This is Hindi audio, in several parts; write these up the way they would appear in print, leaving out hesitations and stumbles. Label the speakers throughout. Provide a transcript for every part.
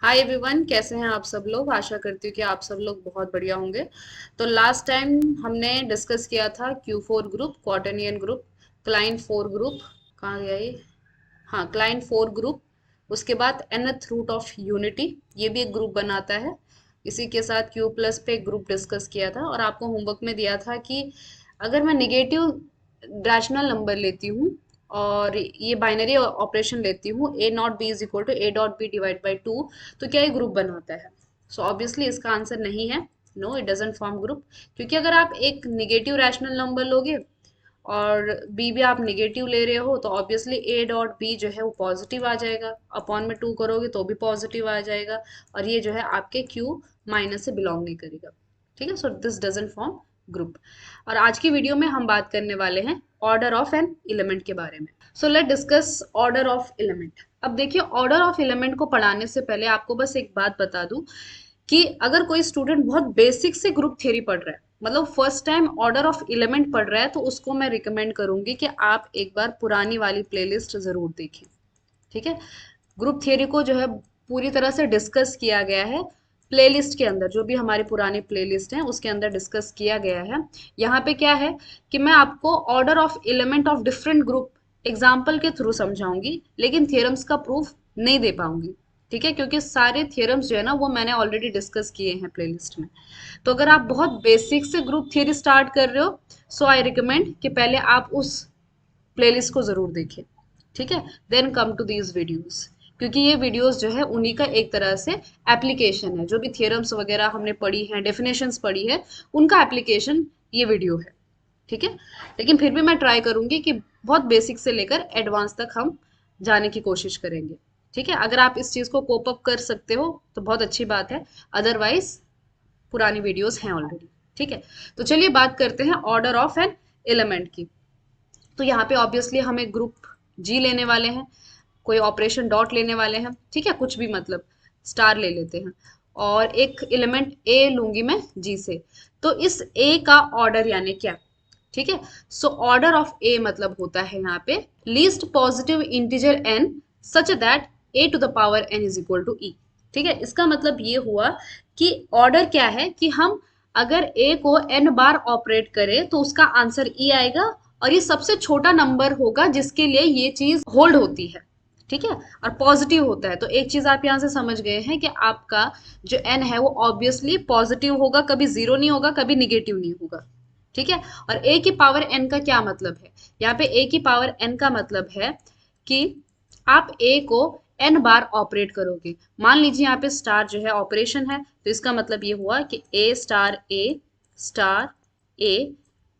Speaker 1: हाय एवरीवन, कैसे हैं आप सब लोग। आशा करती हूँ कि आप सब लोग बहुत बढ़िया होंगे। तो लास्ट टाइम हमने डिस्कस किया था Q4 group, quaternion group, Klein 4 group. कहाँ गया ये? हाँ, क्लाइंट 4 ग्रुप। उसके बाद nth रूट ऑफ यूनिटी, ये भी एक ग्रुप बनाता है। इसी के साथ Q प्लस पे एक ग्रुप डिस्कस किया था और आपको होमवर्क में दिया था कि अगर मैं निगेटिव रैशनल नंबर लेती हूँ और ये बाइनरी ऑपरेशन लेती हूँ, A not B is equal to A dot B divide by two, तो क्या ये ग्रुप बनाता है? सो ऑब्वियसली इसका आंसर नहीं है। No, it doesn't form group. क्योंकि अगर आप एक निगेटिव रैशनल नंबर लोगे और बी भी आप निगेटिव ले रहे हो तो ऑब्वियसली ए डॉट बी जो है वो पॉजिटिव आ जाएगा, अपॉन में टू करोगे तो भी पॉजिटिव आ जाएगा, और ये जो है आपके क्यू माइनस से बिलोंग नहीं करेगा। ठीक है, so this doesn't form group. और आज की वीडियो में हम बात करने वाले हैं ऑर्डर ऑफ एन एलिमेंट के बारे में। So let discuss order of element. अब देखिए, ऑर्डर ऑफ एलिमेंट को पढ़ाने से पहले आपको बस एक बात बता दूं कि अगर कोई स्टूडेंट बहुत बेसिक से ग्रुप थ्योरी पढ़ रहा है, मतलब first time order of element पढ़ रहा है, तो उसको मैं रिकमेंड करूंगी कि आप एक बार पुरानी वाली प्लेलिस्ट जरूर देखें। ठीक है, ग्रुप थियरी को जो है पूरी तरह से डिस्कस किया गया है प्लेलिस्ट के अंदर, जो भी हमारी पुरानी प्लेलिस्ट है उसके अंदर डिस्कस किया गया है। यहाँ पे क्या है कि मैं आपको order of element of different group example के थ्रू समझाऊंगी, लेकिन थियरम्स का प्रूफ नहीं दे पाऊंगी। ठीक है, क्योंकि सारे थियरम्स जो है ना वो मैंने ऑलरेडी डिस्कस किए हैं प्लेलिस्ट में। तो अगर आप बहुत बेसिक से ग्रुप थियरी स्टार्ट कर रहे हो, सो आई रिकमेंड कि पहले आप उस प्लेलिस्ट को जरूर देखें। ठीक है, then come to these videos, क्योंकि ये वीडियोस जो है उन्हीं का एक तरह से एप्लीकेशन है। जो भी थियरम्स वगैरह हमने पढ़ी हैं, डेफिनेशंस पढ़ी है, उनका एप्लीकेशन ये वीडियो है। ठीक है, लेकिन फिर भी मैं ट्राई करूंगी कि बहुत बेसिक से लेकर एडवांस तक हम जाने की कोशिश करेंगे। ठीक है, अगर आप इस चीज को कोप अप कर सकते हो तो बहुत अच्छी बात है, अदरवाइज पुरानी वीडियोस हैं ऑलरेडी। ठीक है, तो चलिए बात करते हैं ऑर्डर ऑफ एन एलिमेंट की। तो यहाँ पे ऑब्वियसली हम एक ग्रुप जी लेने वाले हैं, कोई ऑपरेशन डॉट लेने वाले हैं। ठीक है, कुछ भी मतलब स्टार ले लेते हैं, और एक एलिमेंट ए लूंगी मैं जी से। तो इस ए का ऑर्डर यानी क्या? ठीक है, सो ऑर्डर ऑफ ए मतलब होता है यहाँ पे least positive integer N such that A to the power N is equal to E. ठीक है, इसका मतलब ये हुआ कि ऑर्डर क्या है कि हम अगर ए को एन बार ऑपरेट करें तो उसका आंसर ई आएगा, और ये सबसे छोटा नंबर होगा जिसके लिए ये चीज होल्ड होती है। ठीक है, और पॉजिटिव होता है। तो एक चीज आप यहाँ से समझ गए हैं कि आपका जो एन है वो ऑब्वियसली पॉजिटिव होगा, कभी जीरो नहीं होगा, कभी निगेटिव नहीं होगा। ठीक है, और ए की पावर एन का क्या मतलब है? यहाँ पे ए की पावर एन का मतलब है कि आप ए को एन बार ऑपरेट करोगे। मान लीजिए यहाँ पे स्टार जो है ऑपरेशन है, तो इसका मतलब ये हुआ कि A star A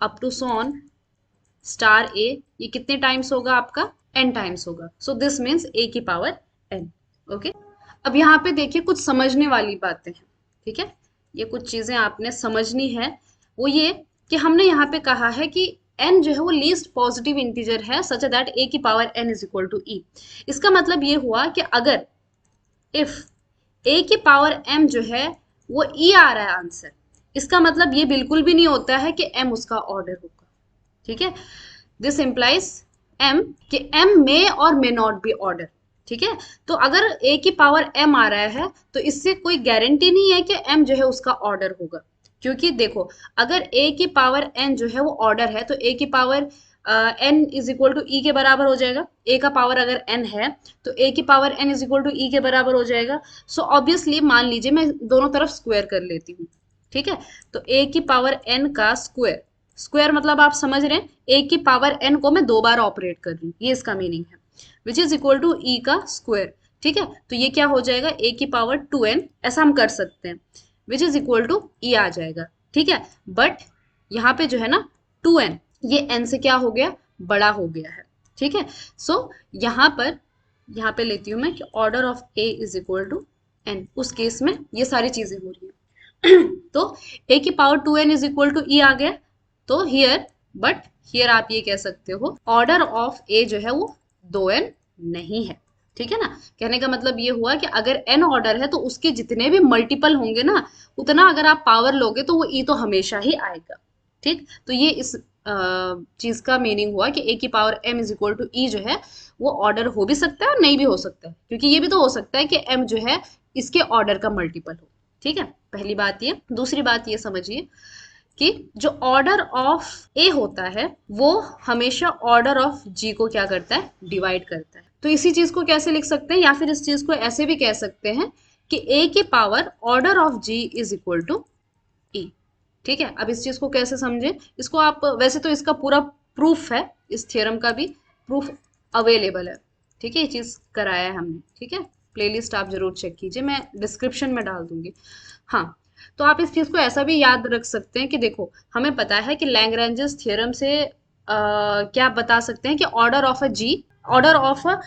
Speaker 1: up to so on star A, ये कितने टाइम्स होगा आपका? एन टाइम्स होगा। सो दिस मीन्स ए की पावर एन। ओके, अब यहाँ पे देखिए कुछ समझने वाली बातें हैं। ठीक है, ये कुछ चीजें आपने समझनी है। वो ये कि हमने यहाँ पे कहा है कि एन जो है वो लीस्ट पॉजिटिव इंटीजर है सच दैट ए की power N is equal to E. इसका मतलब ये हुआ कि अगर इफ ए की पावर एम जो है वो ई आ रहा है आंसर, इसका मतलब ये बिल्कुल भी नहीं होता है कि एम उसका ऑर्डर होगा। ठीक है, दिस इम्प्लाइज एम कि एम मे और मे नॉट बी ऑर्डर। ठीक है, तो अगर ए की पावर एम आ रहा है तो इससे कोई गारंटी नहीं है कि एम जो है उसका ऑर्डर होगा। क्योंकि देखो, अगर ए की पावर एन जो है वो ऑर्डर है तो ए की power N is equal to E के बराबर हो जाएगा। ए का पावर अगर एन है तो ए की power N is equal to E के बराबर हो जाएगा। सो ऑब्वियसली मान लीजिए मैं दोनों तरफ स्क्वायर कर लेती हूँ। ठीक है, तो ए की पावर एन का स्क्वायर, स्क्वायर मतलब आप समझ रहे हैं ए की पावर एन को मैं दो बार ऑपरेट कर रही हूँ, ये इसका मीनिंग है, विच इज इक्वल टू ई का स्क्वायर। ठीक है, तो ये क्या हो जाएगा? ए की पावर टू एन, ऐसा हम कर सकते हैं, which is equal to E आ जाएगा। ठीक है, बट यहाँ पे जो है ना टू एन, ये एन से क्या हो गया? बड़ा हो गया है। ठीक है, सो यहाँ पे लेती हूँ मैं कि order of a is equal to n. उस केस में ये सारी चीजें हो रही है तो ए की power to N is equal to E आ गया। तो हियर, बट हियर आप ये कह सकते हो ऑर्डर ऑफ ए जो है वो दो एन नहीं है। ठीक है ना, कहने का मतलब ये हुआ कि अगर एन ऑर्डर है तो उसके जितने भी मल्टीपल होंगे ना, उतना अगर आप पावर लोगे तो वो ई तो हमेशा ही आएगा। ठीक, तो ये इस चीज का मीनिंग हुआ कि ए की power M is equal to E जो है वो ऑर्डर हो भी सकता है और नहीं भी हो सकता है, क्योंकि ये भी तो हो सकता है कि एम जो है इसके ऑर्डर का मल्टीपल हो। ठीक है, पहली बात ये। दूसरी बात ये समझिए कि जो ऑर्डर ऑफ ए होता है वो हमेशा ऑर्डर ऑफ जी को क्या करता है, डिवाइड करता है। तो इसी चीज को कैसे लिख सकते हैं, या फिर इस चीज को ऐसे भी कह सकते हैं कि ए की power order of G is equal to E. ठीक है, अब इस चीज को कैसे समझें, इसको आप, वैसे तो इसका पूरा प्रूफ है, इस थ्योरम का भी प्रूफ अवेलेबल है। ठीक है, ये चीज कराया है हमने। ठीक है, प्लेलिस्ट आप जरूर चेक कीजिए, मैं डिस्क्रिप्शन में डाल दूंगी। हाँ, तो आप इस चीज को ऐसा भी याद रख सकते हैं कि देखो, हमें पता है कि लैग्रेंजेस थ्योरम से क्या बता सकते हैं कि order of a G, order of a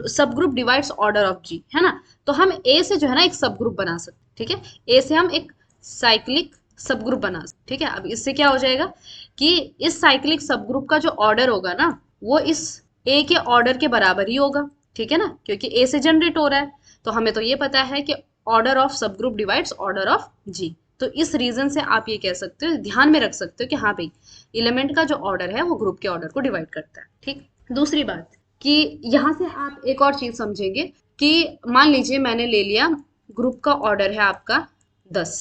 Speaker 1: subgroup divides order of G, है ना। तो हम ए से जो है ना एक सब ग्रुप बना सकते हैं। ठीक है, ए से हम एक साइक्लिक सब ग्रुप बना सकते। ठीक है, अब इससे क्या हो जाएगा कि इस साइक्लिक सब ग्रुप का जो ऑर्डर होगा ना वो इस ए के ऑर्डर के बराबर ही होगा। ठीक है ना, क्योंकि ए से जनरेट हो रहा है। तो हमें तो ये पता है कि ऑर्डर ऑफ सब group divides order of G. तो इस रीजन से आप ये कह सकते हो, ध्यान में रख सकते हो कि हाँ भाई, एलिमेंट का जो ऑर्डर है वो ग्रुप के ऑर्डर को डिवाइड करता है। ठीक, दूसरी बात कि यहाँ से आप एक और चीज समझेंगे कि मान लीजिए मैंने ले लिया ग्रुप का ऑर्डर है आपका 10।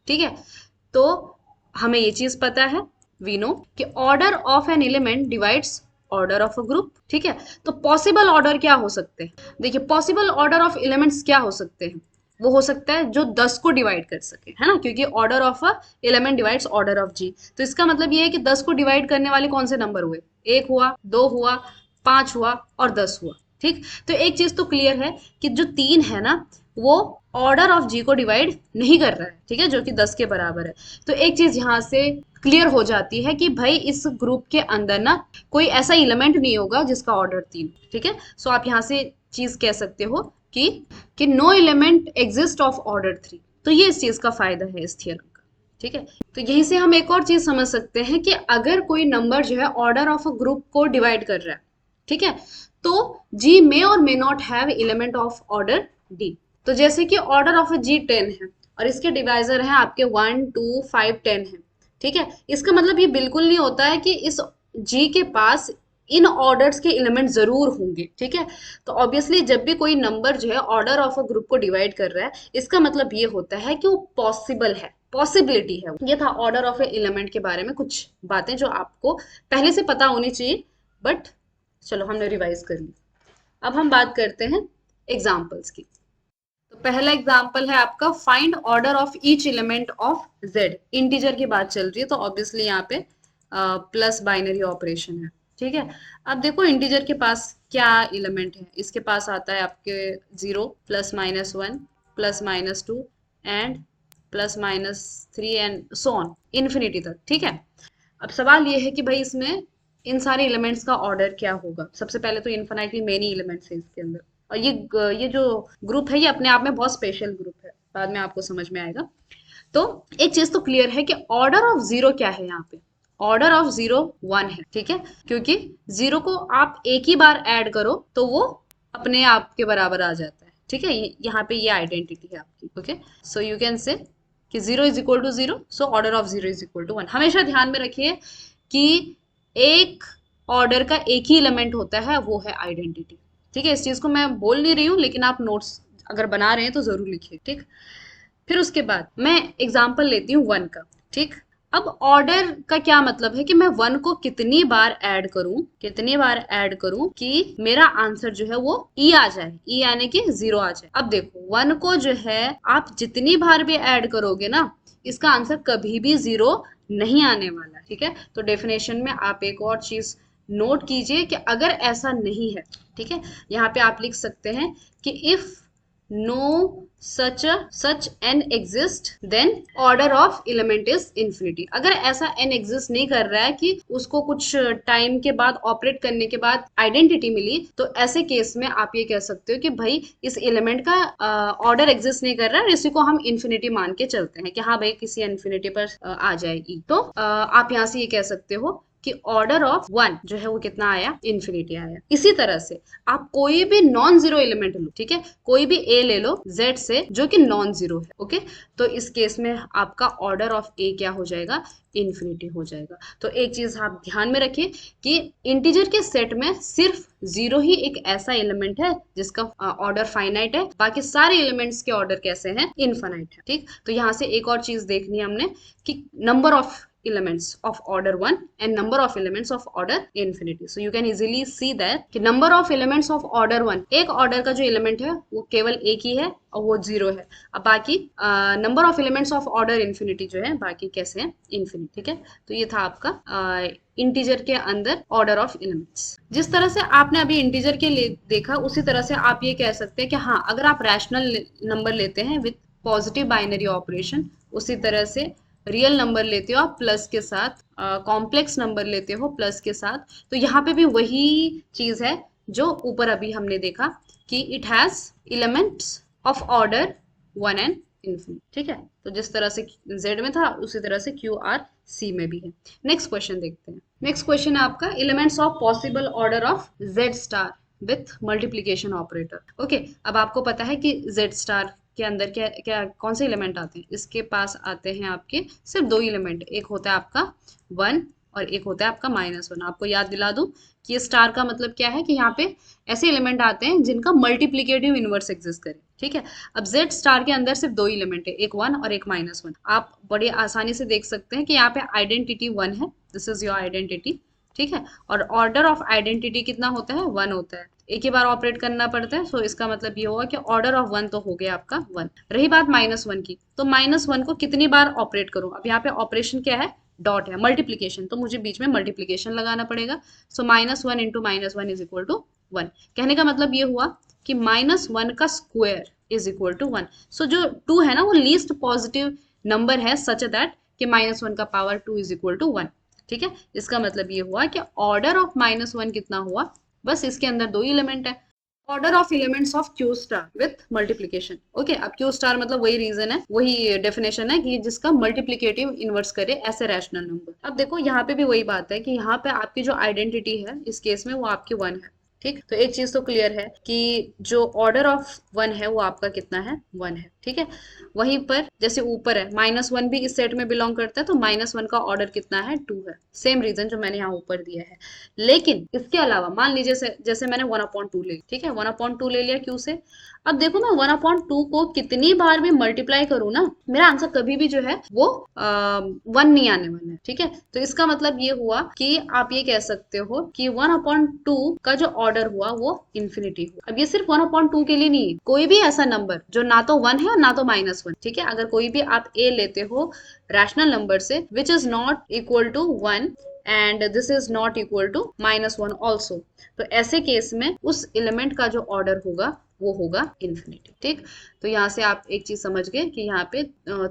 Speaker 1: ठीक है, तो हमें ये चीज पता है, वी नो कि order of an element divides order of a group. ठीक है, तो पॉसिबल ऑर्डर क्या हो सकते हैं, देखिए पॉसिबल ऑर्डर ऑफ एलिमेंट्स क्या हो सकते हैं, वो हो सकता है जो 10 को डिवाइड कर सके, है ना, क्योंकि order of a element divides order of G. तो इसका मतलब ये है कि 10 को डिवाइड करने वाले कौन से नंबर हुए, 1 हुआ, 2 हुआ, 5 हुआ और 10 हुआ। ठीक, तो एक चीज तो क्लियर है कि जो 3 है ना वो ऑर्डर ऑफ जी को डिवाइड नहीं कर रहा है। ठीक है, जो कि 10 के बराबर है। तो एक चीज यहाँ से क्लियर हो जाती है कि भाई इस ग्रुप के अंदर ना कोई ऐसा एलिमेंट नहीं होगा जिसका ऑर्डर 3। ठीक है, सो आप यहाँ से चीज कह सकते हो कि no element exist of order 3। तो ये इस चीज का फायदा है इस थियरम का। ठीक है, तो यहीं से हम एक और चीज समझ सकते हैं कि अगर कोई नंबर जो है ऑर्डर ऑफ अ ग्रुप को डिवाइड कर रहा है, ठीक है, तो जी मे और may not have element of order D. तो जैसे कि ऑर्डर ऑफ जी 10 है और इसके डिवाइजर हैं आपके 1 2 5 10 है। ठीक है, इसका मतलब ये बिल्कुल नहीं होता है कि इस जी के पास इन ऑर्डर्स के एलिमेंट जरूर होंगे। ठीक है, तो ऑब्वियसली जब भी कोई नंबर जो है ऑर्डर ऑफ अ ग्रुप को डिवाइड कर रहा है, इसका मतलब ये होता है कि वो पॉसिबल है, पॉसिबिलिटी है। ये था ऑर्डर ऑफ ए एलिमेंट के बारे में कुछ बातें जो आपको पहले से पता होनी चाहिए, बट चलो हमने रिवाइज कर ली। अब हम बात करते हैं एग्जाम्पल्स की। तो पहला एग्जाम्पल है आपका find order of each element of Z. Integer की बात चल रही है तो ऑब्वियसली यहाँ पे प्लस बाइनरी ऑपरेशन है। ठीक है, अब देखो इंटीजर के पास क्या एलिमेंट है, इसके पास आता है आपके 0 plus minus 1 plus minus 2 and plus minus 3 and so on infinity तक। ठीक है, अब सवाल ये है कि भाई इसमें इन सारे एलिमेंट्स का ऑर्डर क्या होगा। सबसे पहले तो इन्फिनिटली मेनी एलिमेंट्स है इसके अंदर, और ये जो ग्रुप है ये अपने आप में बहुत स्पेशल ग्रुप है, बाद में आपको समझ में आएगा। तो एक चीज तो क्लियर है कि ऑर्डर ऑफ जीरो क्या है, यहाँ पे ऑर्डर ऑफ जीरो 1 है। ठीक है, क्योंकि जीरो को आप एक ही बार ऐड करो तो वो अपने आप के बराबर आ जाता है। ठीक है, यहाँ पे ये आइडेंटिटी है आपकी। Okay, so you can say कि 0 is equal to 0, so order of 0 is equal to 1। हमेशा ध्यान में रखिए कि एक ऑर्डर का एक ही एलिमेंट होता है, वो है आइडेंटिटी। ठीक है, इस चीज को मैं बोल नहीं रही हूँ, लेकिन आप नोट्स अगर बना रहे हैं तो जरूर लिखिए। ठीक, फिर उसके बाद मैं एग्जाम्पल लेती हूँ 1 का। ठीक, अब ऑर्डर का क्या मतलब है कि मैं 1 को कितनी बार ऐड करूं, कितनी बार ऐड करूं कि मेरा आंसर जो है वो ई आ जाए, ई यानी कि 0 आ जाए। अब देखो 1 को जो है आप जितनी बार भी ऐड करोगे ना, इसका आंसर कभी भी 0 नहीं आने वाला। ठीक है, तो डेफिनेशन में आप एक और चीज नोट कीजिए कि अगर ऐसा नहीं है, ठीक है, यहाँ पे आप लिख सकते हैं कि if no such n exist then order of element is infinity। अगर ऐसा n exist नहीं कर रहा है कि उसको कुछ टाइम के बाद ऑपरेट करने के बाद आइडेंटिटी मिली, तो ऐसे केस में आप ये कह सकते हो कि भाई इस एलिमेंट का ऑर्डर एग्जिस्ट नहीं कर रहा है, इसी को हम इन्फिनिटी मान के चलते हैं कि हाँ भाई किसी इन्फिनिटी पर आ जाएगी। तो आप यहाँ से ये कह सकते हो कि ऑर्डर ऑफ वन जो है वो कितना आया, इन्फिनिटी आया। इसी तरह से आप कोई भी नॉन जीरो एलिमेंट लो, ठीक है, कोई भी ए ले लो जेड से जो कि नॉन जीरो है, ओके, तो इस केस में आपका ऑर्डर ऑफ ए क्या हो जाएगा, इन्फिनिटी हो जाएगा। तो एक चीज आप ध्यान में रखिए कि इंटीजर के सेट में सिर्फ जीरो ही एक ऐसा एलिमेंट है जिसका ऑर्डर फाइनाइट है, बाकी सारे एलिमेंट्स के ऑर्डर कैसे हैं, इनफाइनाइट है। ठीक, तो यहाँ से एक और चीज देखनी है हमने कि number of elements of order 1 and number of elements of order infinity. So you can easily see that कि number of elements of order 1, एक order का जो element है वो केवल एक ही है और वो 0 है। अब बाकी number of elements of order infinity जो है बाकी कैसे हैं, infinity। ठीक है, तो ये था आपका इंटीजर के अंदर ऑर्डर ऑफ एलिमेंट्स। जिस तरह से आपने अभी इंटीजर के लिए देखा उसी तरह से आप ये कह सकते हैं कि हाँ, अगर आप रैशनल नंबर लेते हैं विथ पॉजिटिव बाइनरी ऑपरेशन, उसी तरह से रियल नंबर लेते हो आप प्लस के साथ, कॉम्प्लेक्स नंबर लेते हो प्लस के साथ, तो यहाँ पे भी वही चीज है जो ऊपर अभी हमने देखा कि it has elements of order 1 and infinity. ठीक है, तो जिस तरह से Z में था उसी तरह से QRC में भी है। नेक्स्ट क्वेश्चन देखते हैं। नेक्स्ट क्वेश्चन है आपका elements of possible order of Z star with multiplication operator. Okay, अब आपको पता है कि Z स्टार के अंदर क्या क्या कौन से एलिमेंट आते हैं, इसके पास आते हैं आपके सिर्फ दो एलिमेंट, एक होता है आपका 1 और एक होता है आपका -1। आपको याद दिला दूं कि ये स्टार का मतलब क्या है कि यहाँ पे ऐसे एलिमेंट आते हैं जिनका मल्टीप्लिकेटिव इनवर्स एग्जिस्ट करे। ठीक है, अब Z स्टार के अंदर सिर्फ दो एलिमेंट है, एक 1 और एक -1। आप बड़ी आसानी से देख सकते हैं कि यहाँ पे आइडेंटिटी 1 है, दिस इज योर आइडेंटिटी। ठीक है, और ऑर्डर ऑफ आइडेंटिटी कितना होता है, 1 होता है, एक ही बार ऑपरेट करना पड़ता है। सो इसका मतलब ये होगा कि ऑर्डर ऑफ 1 तो हो गया आपका 1। रही बात -1 की, तो -1 को कितनी बार ऑपरेट करूं, अब यहाँ पे ऑपरेशन क्या है, डॉट है, मल्टीप्लीकेशन, तो मुझे बीच में मल्टीप्लीकेशन लगाना पड़ेगा। सो -1 इंटू -1 इज इक्वल टू 1। कहने का मतलब ये हुआ कि -1 का स्क्वायर इज इक्वल टू 1। सो जो 2 है ना वो लीस्ट पॉजिटिव नंबर है सच दैट कि -1 का पावर 2 इज इक्वल टू 1। ठीक है, इसका मतलब ये हुआ कि ऑर्डर ऑफ -1 कितना हुआ, बस इसके अंदर दो एलिमेंट है, order of elements of Q star with multiplication. Okay, अब क्यू स्टार मतलब वही रीजन है, वही डेफिनेशन है कि जिसका मल्टीप्लीकेटिव इनवर्स करे ऐसे रैशनल नंबर। अब देखो यहाँ पे भी वही बात है कि यहाँ पे आपकी जो आइडेंटिटी है इस केस में वो आपकी 1 है। ठीक, तो एक चीज तो क्लियर है कि जो ऑर्डर ऑफ 1 है वो आपका कितना है, 1 है। ठीक है, वहीं पर जैसे ऊपर है -1 भी इस सेट में बिलोंग करता है, तो -1 का ऑर्डर कितना है, 2 है। सेम रीजन जो मैंने यहाँ ऊपर दिया है। लेकिन इसके अलावा मान लीजिए जैसे मैंने 1/2 ले, ठीक है, 1/2 ले लिया क्यू से। अब देखो मैं 1/2 को कितनी बार भी मल्टीप्लाई करूँ ना, मेरा आंसर कभी भी जो है वो 1 नहीं आने वाला है। ठीक है, तो इसका मतलब ये हुआ कि आप ये कह सकते हो कि 1/2 का जो ऑर्डर हुआ वो इन्फिनिटी हुआ। अब ये सिर्फ 1/2 के लिए नहीं है, कोई भी ऐसा नंबर जो ना तो 1 है और ना तो -1। ठीक है, अगर कोई भी आप a लेते हो रैशनल नंबर से which is not equal to 1 and this is not equal to -1 also, तो ऐसे केस में उस एलिमेंट का जो ऑर्डर होगा वो होगा इन्फिनिटी। ठीक, तो यहाँ से आप एक चीज समझ गए कि यहाँ पे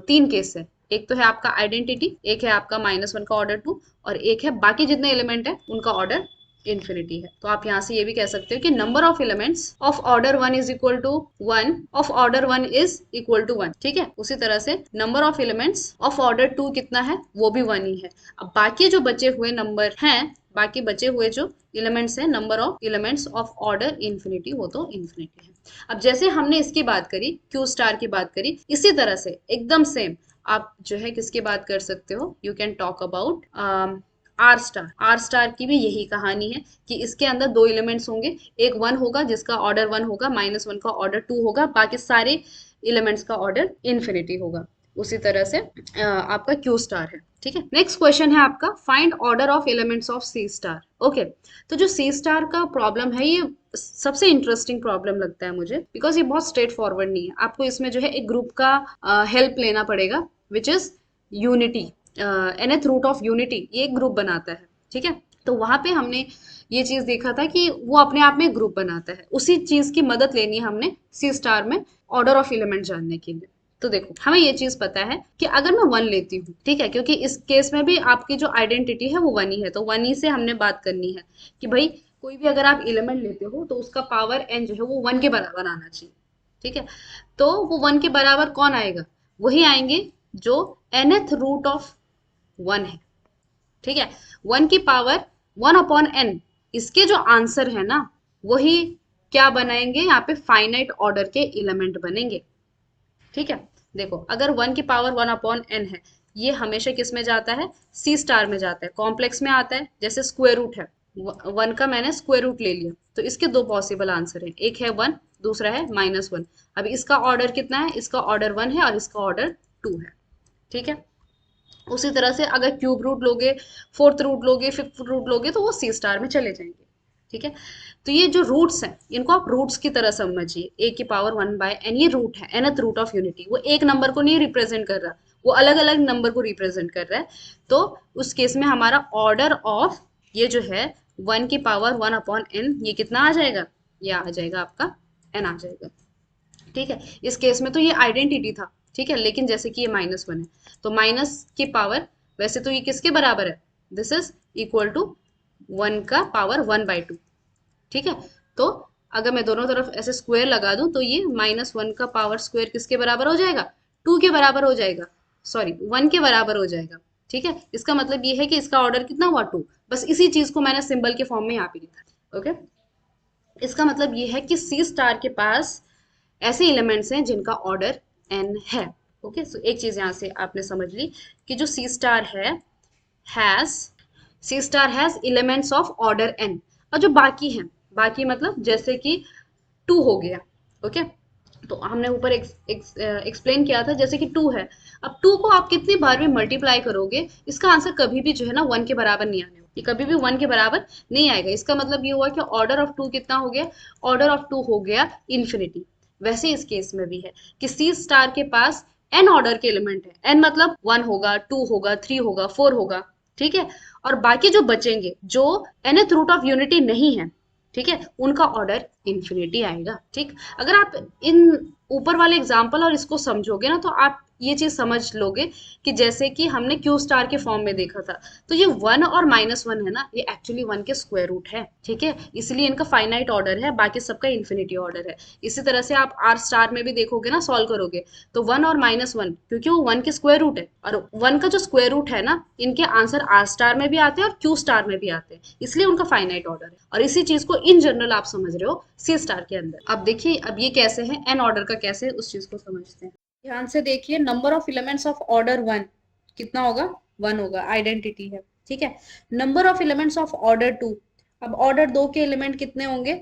Speaker 1: 3 केस है, एक तो है आपका आइडेंटिटी, एक है आपका -1 का ऑर्डर 2 और एक है बाकी जितने एलिमेंट है उनका ऑर्डर इन्फिनिटी है। तो आप यहाँ से ये भी कह सकते हो कि number of elements of order 1 is equal to 1 of order 1 is equal to 1। ठीक है, उसी तरह से number of elements of order 2 कितना है, वो भी 1 ही है। अब बाकी जो बचे हुए नंबर हैं, बाकी बचे हुए जो एलिमेंट्स हैं, number of elements of order infinity, वो तो इन्फिनिटी है। अब जैसे हमने इसकी बात करी, क्यू स्टार की बात करी, इसी तरह से एकदम सेम आप जो है किसकी बात कर सकते हो, you can talk about R star. R star की भी यही कहानी है कि इसके अंदर दो एलिमेंट्स होंगे, एक 1 होगा जिसका ऑर्डर 1 होगा, -1 का ऑर्डर 2 होगा, बाकी सारे एलिमेंट्स का ऑर्डर इन्फिनिटी होगा। उसी तरह से आपका क्यू स्टार है। ठीक है, नेक्स्ट क्वेश्चन है आपका find order of elements of C star. Okay, तो जो सी स्टार का प्रॉब्लम है ये सबसे इंटरेस्टिंग प्रॉब्लम लगता है मुझे, बिकॉज ये बहुत स्ट्रेट फॉरवर्ड नहीं है। आपको इसमें जो है एक ग्रुप का हेल्प लेना पड़ेगा which is unity, nth root of unity, ये एक ग्रुप बनाता है। ठीक है, तो वहां पे हमने ये चीज देखा था कि वो अपने आप में ग्रुप बनाता है, उसी चीज की मदद लेनी है हमने सी स्टार में ऑर्डर ऑफ एलिमेंट जानने के लिए। तो देखो हमें ये चीज पता है कि अगर मैं 1 लेती हूँ, ठीक है, क्योंकि इस केस में भी आपकी जो आइडेंटिटी है वो 1 ही है, तो 1 ही से हमने बात करनी है कि भाई कोई भी अगर आप एलिमेंट लेते हो तो उसका पावर n जो है वो 1 के बराबर आना चाहिए। ठीक है, तो वो 1 के बराबर कौन आएगा, वही आएंगे जो nth रूट ऑफ 1 है। ठीक है, 1 की पावर 1/n, इसके जो आंसर है ना वही क्या बनाएंगे, यहाँ पे फाइनाइट ऑर्डर के एलिमेंट बनेंगे। ठीक है, देखो अगर 1 की पावर 1/n है, ये हमेशा किस में जाता है, सी स्टार में जाता है, कॉम्प्लेक्स में आता है। जैसे स्क्वायर रूट है, 1 का मैंने स्क्वायर रूट ले लिया, तो इसके दो पॉसिबल आंसर है, एक है 1, दूसरा है -1। अब इसका ऑर्डर कितना है, इसका ऑर्डर 1 है और इसका ऑर्डर 2 है। ठीक है, उसी तरह से अगर क्यूब रूट लोगे, फोर्थ रूट लोगे, फिफ्थ रूट लोगे, तो वो सी स्टार में चले जाएंगे। ठीक है, तो ये जो रूट्स हैं इनको आप रूट्स की तरह समझिए, ए की पावर 1/n ये रूट है, nth रूट ऑफ यूनिटी, वो एक नंबर को नहीं रिप्रेजेंट कर रहा, वो अलग अलग नंबर को रिप्रेजेंट कर रहा है। तो उस केस में हमारा ऑर्डर ऑफ ये जो है 1 की पावर 1/n, ये कितना आ जाएगा, ये आ जाएगा आपका n आ जाएगा। ठीक है, इस केस में तो ये आइडेंटिटी था। ठीक है, लेकिन जैसे कि ये -1 है, तो माइनस की पावर, वैसे तो ये किसके बराबर है, दिस इज इक्वल टू 1 का पावर 1/2। ठीक है, तो अगर मैं दोनों तरफ ऐसे स्क्वायर लगा दूं, तो ये -1 का पावर स्क्वायर किसके बराबर हो जाएगा, 2 के बराबर हो जाएगा, सॉरी 1 के बराबर हो जाएगा। ठीक है, इसका मतलब ये है कि इसका ऑर्डर कितना हुआ, 2। बस इसी चीज को मैंने सिंबल के फॉर्म में यहाँ पे लिखा। ओके, इसका मतलब ये है कि सी स्टार के पास ऐसे एलिमेंट्स हैं जिनका ऑर्डर n है। ओके, सो एक चीज यहाँ से आपने समझ ली कि जो सी स्टार है, has C star has elements of order n, और जो बाकी हैं, बाकी मतलब जैसे कि 2 हो गया। ओके, तो हमने ऊपर एक्सप्लेन किया था, जैसे कि 2 है, अब 2 को आप कितनी बार भी मल्टीप्लाई करोगे, इसका आंसर कभी भी जो है ना 1 के बराबर नहीं आने, ये कभी भी 1 के बराबर नहीं आएगा। इसका मतलब ये हुआ कि ऑर्डर ऑफ 2 कितना हो गया, ऑर्डर ऑफ 2 हो गया इन्फिनिटी। वैसे इस केस में भी है कि सी स्टार के पास n ऑर्डर के एलिमेंट है, n मतलब 1 होगा, 2 होगा, 3 होगा, 4 होगा। ठीक है, और बाकी जो बचेंगे जो nth रूट ऑफ यूनिटी नहीं है, ठीक है, उनका ऑर्डर इन्फिनिटी आएगा। ठीक, अगर आप इन ऊपर वाले एग्जाम्पल और इसको समझोगे ना, तो आप ये चीज समझ लोगे कि जैसे कि हमने क्यू स्टार के फॉर्म में देखा था, तो ये 1 और -1 है ना, ये एक्चुअली 1 के स्क्वायर रूट है। ठीक है, इसलिए इनका फाइनाइट ऑर्डर है, बाकी सबका इन्फिनिटी ऑर्डर है। इसी तरह से आप आर स्टार में भी देखोगे ना, सॉल्व करोगे, तो 1 और -1, क्योंकि वो 1 के स्क्वायर रूट है, और 1 का जो स्क्वायर रूट है ना, इनके आंसर आर स्टार में भी आते हैं और क्यू स्टार में भी आते हैं, इसलिए उनका फाइनाइट ऑर्डर है। और इसी चीज को इन जनरल आप समझ रहे हो सी स्टार के अंदर। अब देखिए, अब ये कैसे है, एन ऑर्डर का कैसे, उस चीज को समझते हैं। ध्यान से देखिए, number of elements of order 1 कितना होगा, 1 होगा, आइडेंटिटी है। ठीक है, number of elements of order 2, अब ऑर्डर 2 के एलिमेंट कितने होंगे,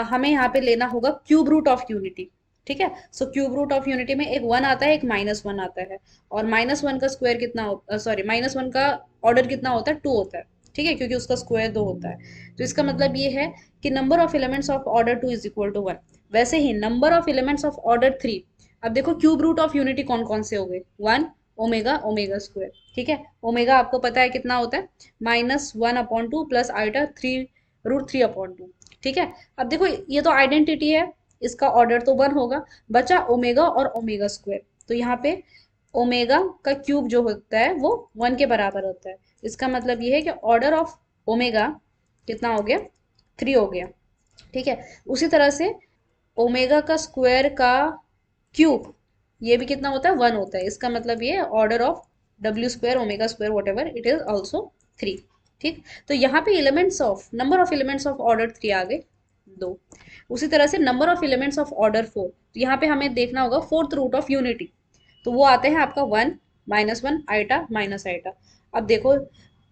Speaker 1: हमें यहाँ पे लेना होगा क्यूब रूट ऑफ यूनिटी। ठीक है, so cube root of unity में एक 1 आता है, एक -1 आता है, और -1 का स्क्वायर कितना सॉरी -1 का ऑर्डर कितना होता है, 2 होता है। ठीक है, क्योंकि उसका स्क्वायर 2 होता है। तो इसका मतलब ये है कि number of elements of order 2 is equal to 1। वैसे ही number of elements of order 3, अब देखो क्यूब रूट ऑफ यूनिटी कौन कौन से हो गए, 1 ओमेगा, ओमेगा स्क्वायर। ठीक है, ओमेगा आपको पता है कितना होता है, -1/2 प्लस आइटा 3√3/2। ठीक है, अब देखो ये तो आइडेंटिटी है, इसका ऑर्डर तो 1 होगा, बचा ओमेगा और ओमेगा स्क्वायर। तो यहाँ पे ओमेगा का क्यूब जो होता है वो 1 के बराबर होता है। इसका मतलब ये है कि ऑर्डर ऑफ ओमेगा कितना हो गया, 3 हो गया। ठीक है, उसी तरह से ओमेगा का स्क्वायर का क्यूब, ये भी कितना होता है, 1 होता है। इसका मतलब ये order of W square, omega square, what ever it is also 3। ठीक, तो यहाँ पे elements of number of elements of order 3 आ गए, 2। उसी तरह से number of elements of order 4, तो यहाँ पे हमें देखना होगा फोर्थ रूट ऑफ यूनिटी, तो वो आते हैं आपका 1 -1 आइटा माइनस आइटा। अब देखो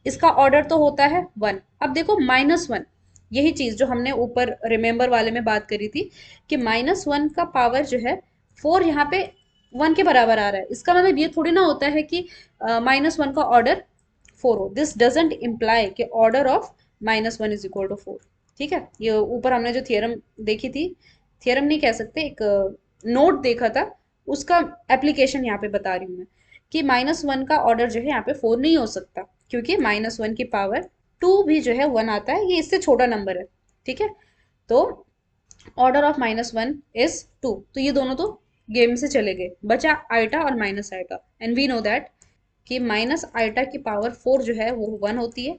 Speaker 1: इसका ऑर्डर तो होता है 1, अब देखो -1, यही चीज जो हमने ऊपर रिमेंबर वाले में बात करी थी कि -1 का पावर जो है 4 यहाँ पे 1 के बराबर आ रहा है। इसका मतलब ये थोड़ी ना होता है कि -1 का ऑर्डर 4 हो, दिस डजेंट इम्प्लाई कि order of -1 is equal to 4। ठीक है, ये ऊपर हमने जो थियरम देखी थी, थियरम नहीं कह सकते, एक नोट देखा था, उसका एप्लीकेशन यहाँ पे बता रही हूँ मैं, कि -1 का ऑर्डर जो है यहाँ पे 4 नहीं हो सकता, क्योंकि -1 की पावर 2 भी जो है 1 आता है, ये इससे छोटा नंबर है। ठीक है, तो ऑर्डर ऑफ -1 इज 2, तो ये दोनों तो गेम से चले गए, बचा आइटा और minus iota, and we know that कि माइनस आइटा की पावर 4 जो है वो 1 होती है,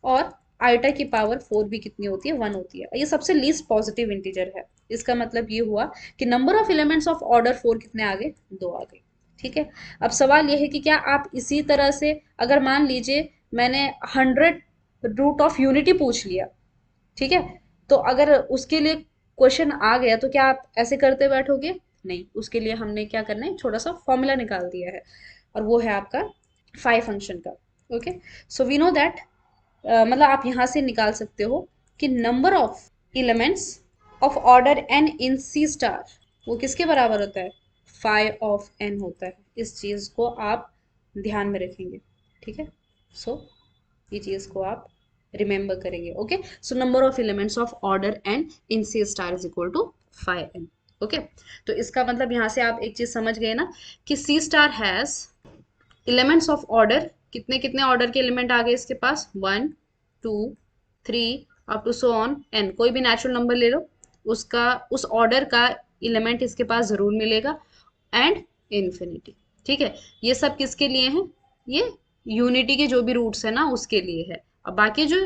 Speaker 1: और आइटा की पावर 4 भी कितनी होती है, 1 होती है। ये सबसे लीस्ट पॉजिटिव इंटीजर है। इसका मतलब ये हुआ कि number of elements of order 4 कितने आ गए, 2 आ गए। ठीक है, अब सवाल ये है कि क्या आप इसी तरह से, अगर मान लीजिए मैंने 100 रूट ऑफ यूनिटी पूछ लिया, ठीक है, तो अगर उसके लिए क्वेश्चन आ गया तो क्या आप ऐसे करते बैठोगे? नहीं, उसके लिए हमने क्या करना है, छोटा सा फॉर्मूला निकाल दिया है, और वो है आपका फाइव फंक्शन का। Okay, so we know that, मतलब आप यहाँ से निकाल सकते हो कि number of elements of order n in C star वो किसके बराबर होता है, फाइव ऑफ एन होता है। इस चीज को आप ध्यान में रखेंगे, ठीक है। सो ये चीज को आप रिमेंबर करेंगे। Okay, so number of elements of order n in C star is equal to 5n। Okay, तो इसका मतलब यहाँ से आप एक चीज समझ गए ना कि C star has elements of order, कितने कितने ऑर्डर के एलिमेंट आ गए इसके पास, 1 2 3 up to so on N, कोई भी नेचुरल नंबर ले लो, उसका उस ऑर्डर का एलिमेंट इसके पास जरूर मिलेगा, एंड इन्फिनिटी। ठीक है, ये सब किसके लिए हैं, ये यूनिटी के जो भी रूट्स है ना उसके लिए है। अब बाकी जो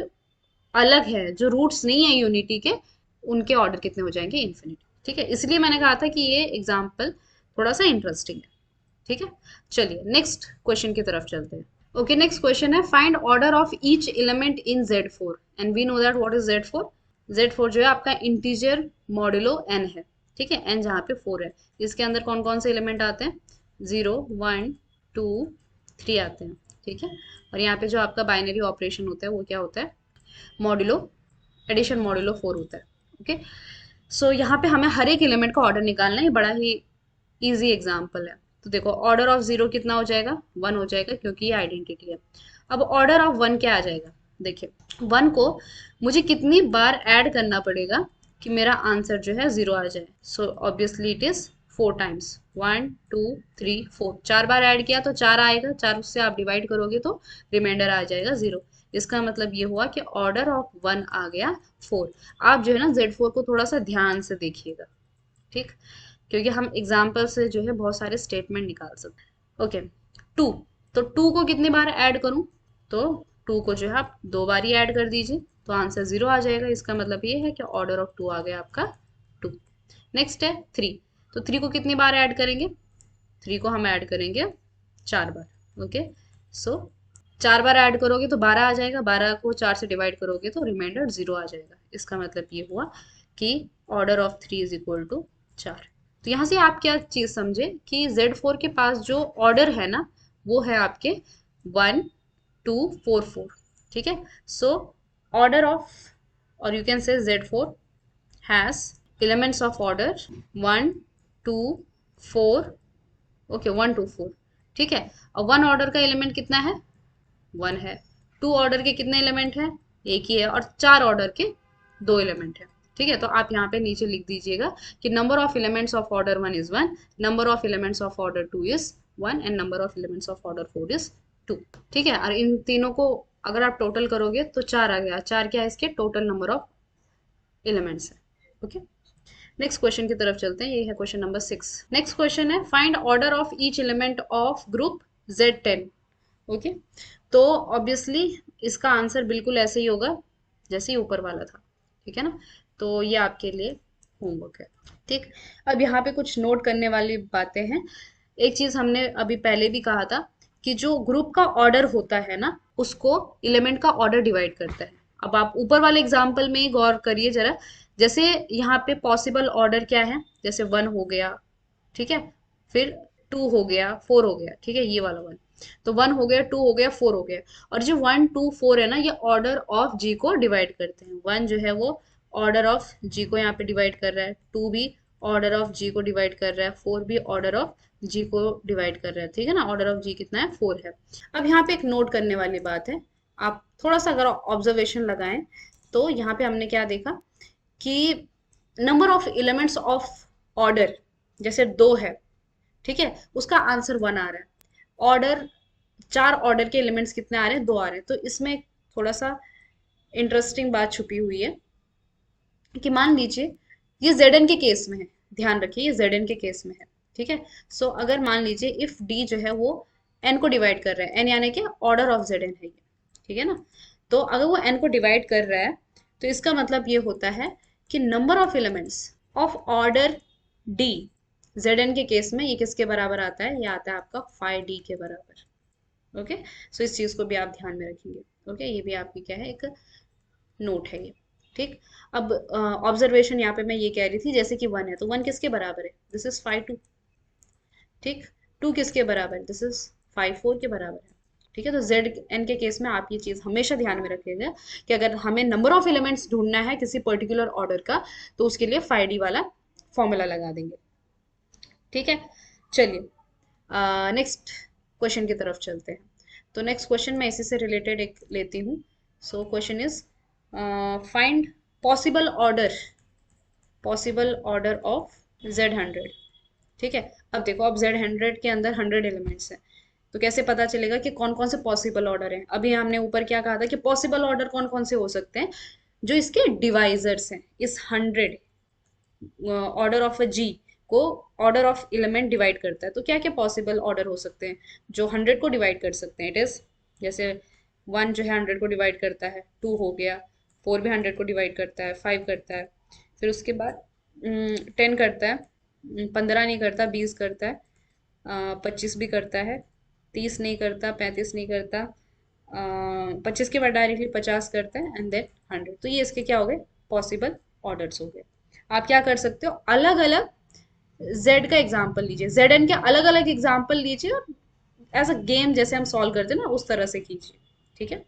Speaker 1: अलग है, जो रूट्स नहीं है यूनिटी के, उनके ऑर्डर कितने हो जाएंगे, इन्फिनिटी। ठीक है, इसलिए मैंने कहा था कि ये एग्जाम्पल थोड़ा सा इंटरेस्टिंग है। ठीक है, चलिए नेक्स्ट क्वेश्चन की तरफ चलते हैं। ओके, नेक्स्ट क्वेश्चन है find order of each element in Z4 and we know that what is Z4। Z4 जो है आपका इंटीजर मॉड्यूलो n है। ठीक है, n जहाँ पे 4 है, इसके अंदर कौन कौन से एलिमेंट आते हैं, 0 1 2 3 आते हैं। ठीक है, और यहाँ पे जो आपका बाइनरी ऑपरेशन होता है वो क्या होता है, मॉड्यूलो एडिशन मॉड्यूलो 4 होता है। ओके, सो यहाँ पे हमें हर एक एलिमेंट का ऑर्डर निकालना है, बड़ा ही इजी एग्जाम्पल है। तो देखो ऑर्डर ऑफ 0 कितना हो जाएगा, 1 हो जाएगा, क्योंकि ये आइडेंटिटी है। अब ऑर्डर ऑफ 1 क्या आ जाएगा, देखिए 1 को मुझे कितनी बार ऐड करना पड़ेगा कि मेरा आंसर जो है 0 आ जाए। So obviously it is 4 times, 1 2 3 4, 4 bar add किया तो 4 आएगा, 4 उससे आप डिवाइड करोगे तो रिमाइंडर आ जाएगा 0। इसका मतलब ये हुआ कि ऑर्डर ऑफ 1 आ गया 4। आप जो है ना Z4 को थोड़ा सा ध्यान से देखिएगा, ठीक, क्योंकि हम एग्जाम्पल से जो है बहुत सारे स्टेटमेंट निकाल सकते हैं। ओके, 2, तो 2 को कितनी बार ऐड करूं, तो 2 को जो है आप 2 बार ही ऐड कर दीजिए तो आंसर 0 आ जाएगा। इसका मतलब ये है कि ऑर्डर ऑफ 2 आ गया आपका 2। नेक्स्ट है 3, तो 3 को कितनी बार ऐड करेंगे, 3 को हम ऐड करेंगे 4 बार। ओके, सो 4 बार ऐड करोगे तो 12 आ जाएगा, 12 को 4 से डिवाइड करोगे तो रिमाइंडर 0 आ जाएगा। इसका मतलब ये हुआ कि order of 3 is equal to 4। तो यहाँ से आप क्या चीज समझे कि Z4 के पास जो ऑर्डर है ना वो है आपके 1 2 4 4। ठीक है, सो ऑर्डर ऑफ, और you can say Z4 has elements of order 1 2 4। Okay, 1 2 4। ठीक है, और 1 ऑर्डर का एलिमेंट कितना है, 1 है। 2 ऑर्डर के कितने एलिमेंट है, एक ही है, और 4 ऑर्डर के 2 एलिमेंट है। ठीक है, तो आप यहाँ पे नीचे लिख दीजिएगा कि number of elements of order 1 is 1, number of elements of order 2 is 1 and number of elements of order 4 is 2। ठीक है, और इन तीनों को अगर आप टोटल करोगे तो 4 आ गया, 4 क्या है, इसके टोटल नंबर ऑफ एलिमेंट्स है। ओके, नेक्स्ट क्वेश्चन की तरफ चलते हैं, ये है क्वेश्चन नंबर 6। नेक्स्ट क्वेश्चन है find order of each element of group Z10। Okay, तो ऑब्वियसली इसका आंसर बिल्कुल ऐसे ही होगा जैसे ही ऊपर वाला था। ठीक है ना, तो ये आपके लिए होमवर्क है। ठीक, अब यहाँ पे कुछ नोट करने वाली बातें हैं। एक चीज हमने अभी पहले भी कहा था कि जो ग्रुप का ऑर्डर होता है ना उसको एलिमेंट का ऑर्डर डिवाइड करता है। अब आप ऊपर वाले एग्जाम्पल में ही गौर करिए जरा, जैसे यहाँ पे पॉसिबल ऑर्डर क्या है, जैसे 1 हो गया, ठीक है, फिर 2 हो गया, 4 हो गया, ठीक है, ये वाला 1, तो 1 हो गया, 2 हो गया, 4 हो गया। और जो 1 2 4 है ना ये ऑर्डर ऑफ जी को डिवाइड करते हैं। 1 जो है वो ऑर्डर ऑफ जी को यहाँ पे डिवाइड कर रहा है, 2 भी ऑर्डर ऑफ जी को डिवाइड कर रहा है, 4 भी ऑर्डर ऑफ जी को डिवाइड कर रहा है। ठीक है ना, ऑर्डर ऑफ जी कितना है, 4 है। अब यहाँ पे एक नोट करने वाली बात है, आप थोड़ा सा अगर ऑब्जर्वेशन लगाएं तो यहाँ पे हमने क्या देखा कि number of elements of order जैसे 2 है, ठीक है, उसका आंसर 1 आ रहा है। ऑर्डर 4 ऑर्डर के एलिमेंट्स कितने आ रहे हैं, 2 आ रहे हैं। तो इसमें थोड़ा सा इंटरेस्टिंग बात छुपी हुई है कि मान लीजिए ये Zn के केस में है, ध्यान रखिए ये Zn के केस में है। ठीक है, सो अगर मान लीजिए इफ D जो है वो n को डिवाइड कर रहा है, n यानी कि ऑर्डर ऑफ Zn है ये, ठीक है ना, तो अगर वो n को डिवाइड कर रहा है तो इसका मतलब ये होता है कि number of elements of order D Zn के केस में ये किसके बराबर आता है, ये आता है आपका 5D के बराबर। ओके, सो इस चीज को भी आप ध्यान में रखेंगे। ओके, ये भी आपकी क्या है, एक नोट है ये। ठीक। अब ऑब्जर्वेशन यहाँ पे मैं ये कह रही थी, जैसे कि 1 है तो 1 किसके बराबर है, दिस इज 5 2। ठीक। 2 किसके बराबर है, दिस इज 5 4 के बराबर है। ठीक है, तो जेड एन के केस में आप ये चीज हमेशा ध्यान में रखिएगा कि अगर हमें नंबर ऑफ एलिमेंट्स ढूंढना है किसी पर्टिकुलर ऑर्डर का, तो उसके लिए 5D वाला फॉर्मूला लगा देंगे। ठीक है, चलिए नेक्स्ट क्वेश्चन की तरफ चलते हैं। तो नेक्स्ट क्वेश्चन मैं इसी से रिलेटेड एक लेती हूँ। So question is find possible order, possible order of Z100। ठीक है, अब देखो, अब Z100 के अंदर 100 एलिमेंट्स हैं, तो कैसे पता चलेगा कि कौन कौन से पॉसिबल ऑर्डर हैं। अभी हमने ऊपर क्या कहा था कि पॉसिबल ऑर्डर कौन कौन से हो सकते हैं, जो इसके डिवाइजर्स हैं, इस 100 ऑर्डर ऑफ अ जी को ऑर्डर ऑफ एलिमेंट डिवाइड करता है। तो क्या क्या पॉसिबल ऑर्डर हो सकते हैं जो 100 को डिवाइड कर सकते हैं, इट इज जैसे 1 जो है 100 को डिवाइड करता है, 2 हो गया, 4 भी 100 को डिवाइड करता है, 5 करता है, फिर उसके बाद 10 करता है, 15 नहीं करता, 20 करता है, 25 भी करता है, 30 नहीं करता, 35 नहीं करता, 25 के बाद डायरेक्टली 50 करता है, एंड देन 100। तो ये इसके क्या हो गए, पॉसिबल ऑर्डर्स हो गए। आप क्या कर सकते हो, अलग अलग जेड का एग्जाम्पल लीजिए, जेड एन के अलग अलग एग्जाम्पल लीजिए, और एज अ गेम जैसे हम सॉल्व करते हैं ना, उस तरह से कीजिए। ठीक है,